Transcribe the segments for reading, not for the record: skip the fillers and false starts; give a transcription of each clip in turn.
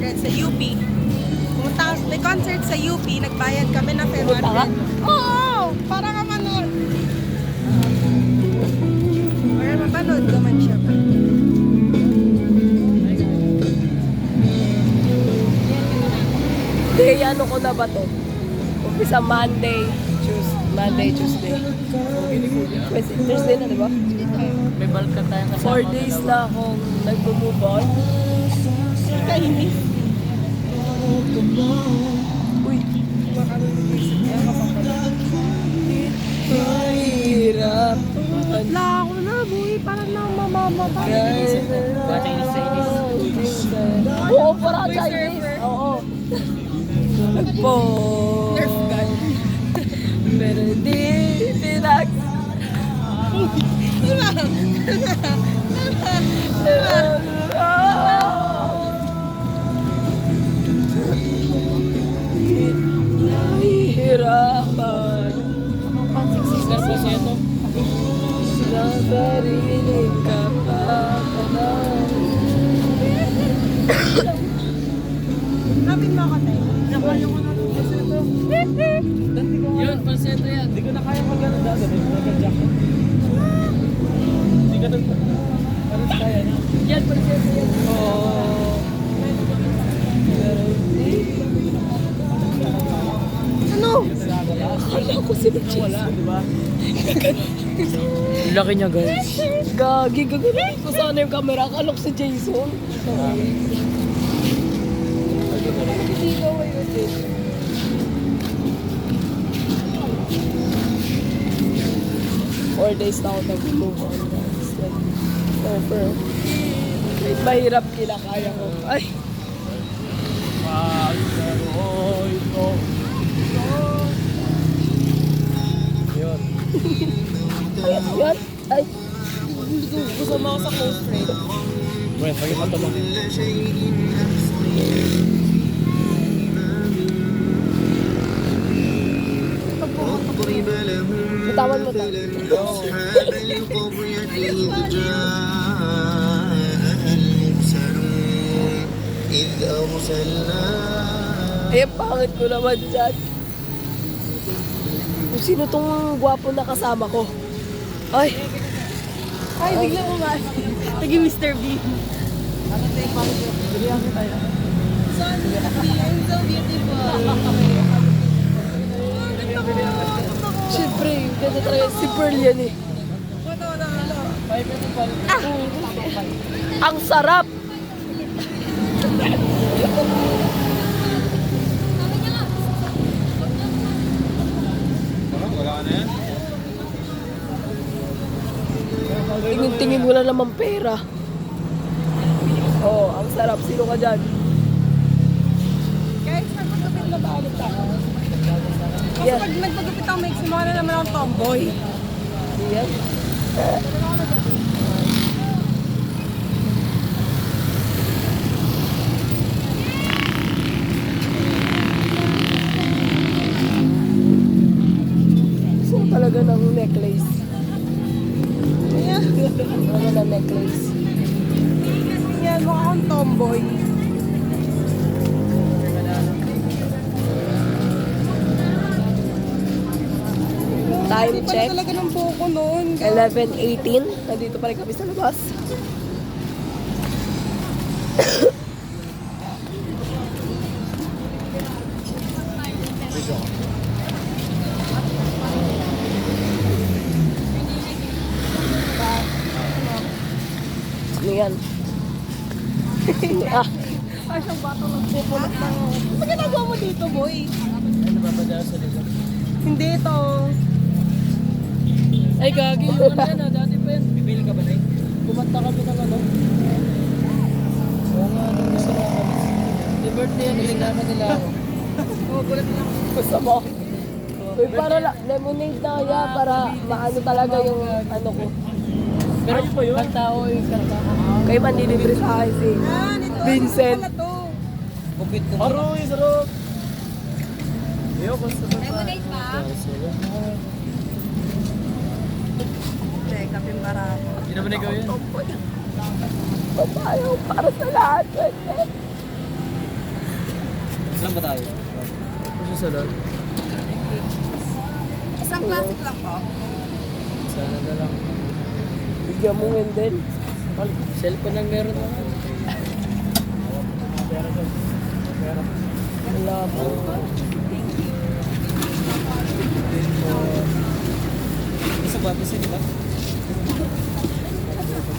500 sa UP. Pumunta may concert sa UP, nagbayad kami ng 500. Oo! Para ka manood. Para mapanood naman siya. Hindi, ano ko na ba to? Umpisa Monday, Tuesday. Thursday na, di ba? May balkan tayong kasama. 4 days na akong nag-move on. Kainis. Uy. Mahirap. Wala ako na, buhay. Parang nang mamamatay. Ba, Chinese. Oo, parang Chinese. Oo. Nagpo. Nerf gun. Pero di pinag. Nahihirapan. Sister po siya to. Nabarinig ka pa. Napin mo ako tayo. Nakaya ko na ito. Yun, panseto yan. Hindi ko na kaya mag-ano dati. Nagka-jacket. Hindi ka nag... Ano kaya na? Yan, panseto yan. Oo. Pero di. Ano? Akala ko si Jason. Wala, di ba? Laki niya, guys. Gagi, gagawin ko sana yung camera. Akala ko si Jason. Hindi ko ngayon eh. Four days na ako nag-move on. It's like, over. Wait, mahirap kinakaya ko. Ay! Yun. Ay! Yan! Ay! Gusto mo ako sa close friend. Well, pag ito mo. Bitawan mo to. Eh, pangit ko naman dyan. Kung sino tong gwapo na kasama ko. Ay! Ay, bigla mo ba? Naging Mr. Bean. Ano tayo yung pangit yun? Bilihan ko tayo. So beautiful. Siyempre, yung ganda talaga si Pearl yan eh. Ang sarap! Wala ka na yan? Tingin-tingin wala naman pera. Oh, ang sarap. Sino ka dyan? Guys, nagpagupit na ba ulit ako? Kasi Yan. pag nagpagupit ako, may simula na naman akong tomboy. Yan. Gusto ko talaga ng necklace. Ayan. Ano na necklace? Yan, mukha akong tomboy. Time Hindi check. pala talaga ng buko noon. 11:18. Nandito pa rin kami sa labas. Ano yan? Ah, Ay, siyang bata nagpupulot ng... Ano ginagawa mo dito, boy? Ano ba ba dyan sa likod? Hindi ito. Ay, gagi yung ano yan ah. Dati pa yan. Bibili ka ba na yun? Kumanta kami ng ano. Oo nga, nung gusto na kami. The birthday yan, ilingakan nila ako. Oo, gulat na ako. gusto mo? Uy, para lemonade na kaya para maano talaga yung ano ko. Pero pa yun? Kanta ko yung kanta ko. Kayo manlilibre sa akin si Ah, nito. Vincent. Ano pala to? Bukit ko. Aroy, sarap! Ayaw, basta ba? Lemonade ba? Check up yung barako. Hindi naman ikaw yun. Babayaw para sa lahat. Ilan ba tayo? Kasi sa lot. Isang plastic lang po. Sana na lang. Bigyan mo nga din. Cellphone lang meron ako. Wala po. Isa ba? Isa ba?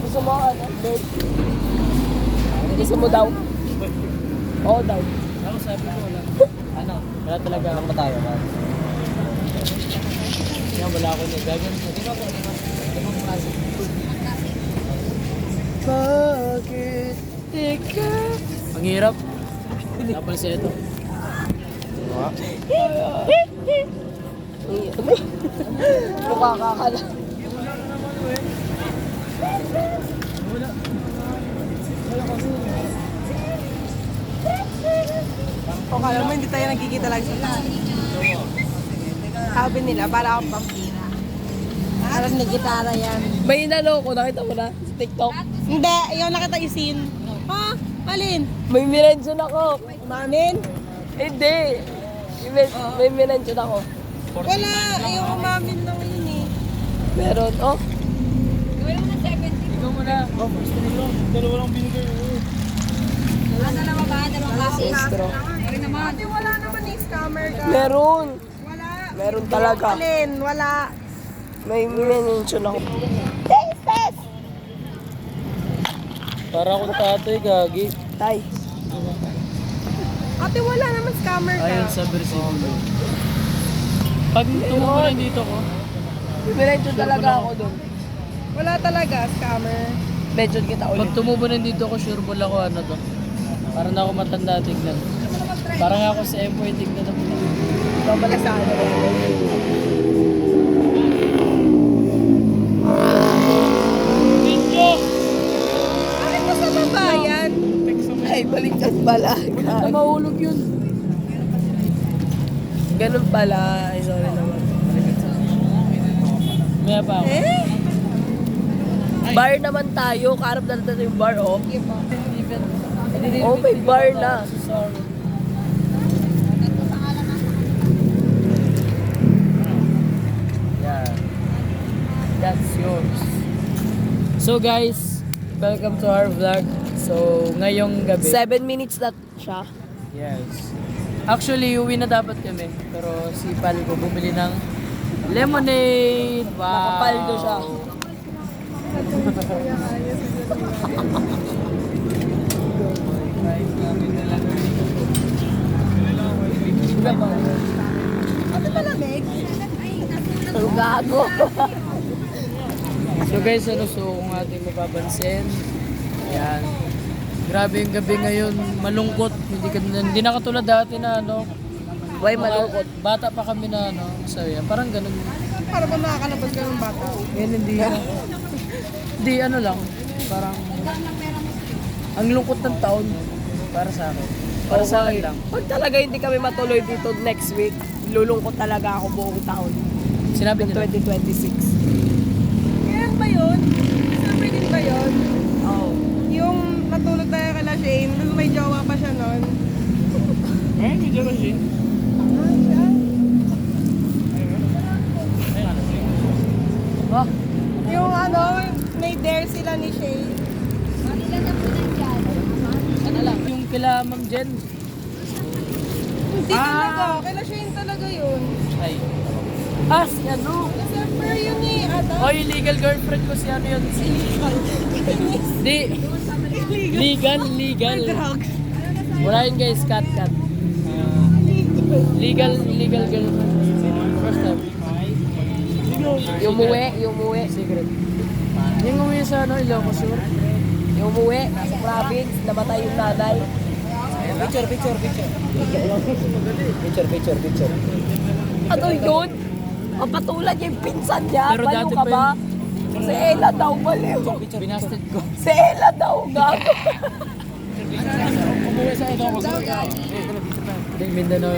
Gusto mo ano? Bird? Gusto mo daw? Oo daw. Ako sabi ko wala. Ano? Wala talaga. Ilan ba tayo? Yan, wala ako niya. Gagawin mo. Di ba po? Limang klase. Bakit ikaw? Ang hirap. Kapal siya ito. Mukha kakala. O kala mo hindi tayo nagkikita lang sa sabi nila, para akong vampira. Parang may gitara yan. May inano ko, nakita mo na sa TikTok. Hindi, yung nakita yung scene. Ha? Alin? May minention ako. Umamin? Hindi. May minention ako. Wala, yung umamin lang yun eh. Meron, oh. Ikaw mo na. Oh, gusto nilo. Dalawa lang binigay mo. Dalawang klase. Extra. Ate, wala naman eh, scammer ka. Meron. Wala. Meron talaga. Alin? Wala. May minention ako. Para akong tatoy, gagi. Tay. Ate, wala naman scammer ka. Ayan sa versikulo. Pag tumubo na dito ko, May minention talaga ako doon. Wala talaga, scammer. Mention kita ulit. pag tumubo na dito ko, sure ball ako ano to. Para na ako matanda tignan. Parang ako sa M.O. tignan ako. Ikaw pala sa ano. Bakit mo sa babayan? Ay, baliktad pala. Mahulog yun. Ganun pala. Ay, sorry naman. Maya pa ako. Eh? Bar naman tayo. Karap na natin yung bar, oh. Oh, may bar na. Sorry. Yeah. That's yours. So guys, welcome to our vlog. So ngayong gabi. 7 minutes na siya. Yes. Actually, uwi na dapat kami. Pero si Pal ko bumili ng lemonade. Wow. Nakapaldo siya. Ate, malamig? Ang gago. So guys, ano, so kung ating mapapansin, ayan. Grabe yung gabi ngayon, malungkot. Hindi na katulad dati na ano. Why mga malungkot? Bata pa kami na ano, masaya. Parang ganun. Para ba nakakalabas ka ng bata? Ngayon hindi na. Hindi, ano lang. Parang, ang lungkot ng taon para sa akin. Para sa akin lang. Pag talaga hindi kami matuloy dito next week, lulungkot talaga ako buong taon. Sinabi Ng nila. 2026. Kailan ba yun? Siyempre din ba yun? Oh. Yung natulog tayo kala Shane, tapos may jowa pa siya nun. Eh, medyo kasi. Ah, siya? Oh, Yung ano, may dare sila ni Shane. ano lang. Yung kila Ma'am Jen. Hindi talaga, kala Shane talaga yun. Ay. Si ano? December yun eh, ata. Oh, yung legal girlfriend ko si ano yun. Si Di. Legal. Wala yun guys, cut. Legal girlfriend. First time. Yung umuwi. Secret. Yung umuwi sa ano, Ilocos Sur. Yung umuwi, nasa province, namatay yung nanay. Picture. Ano yun? Papatulan niya yung pinsan niya. Pero Baliw dati ka pa ba? Si Ella daw, baliw. Binasted ko. Si Ella daw, gago. Umuwi sa Ilocos Sur. Hindi, Mindanao.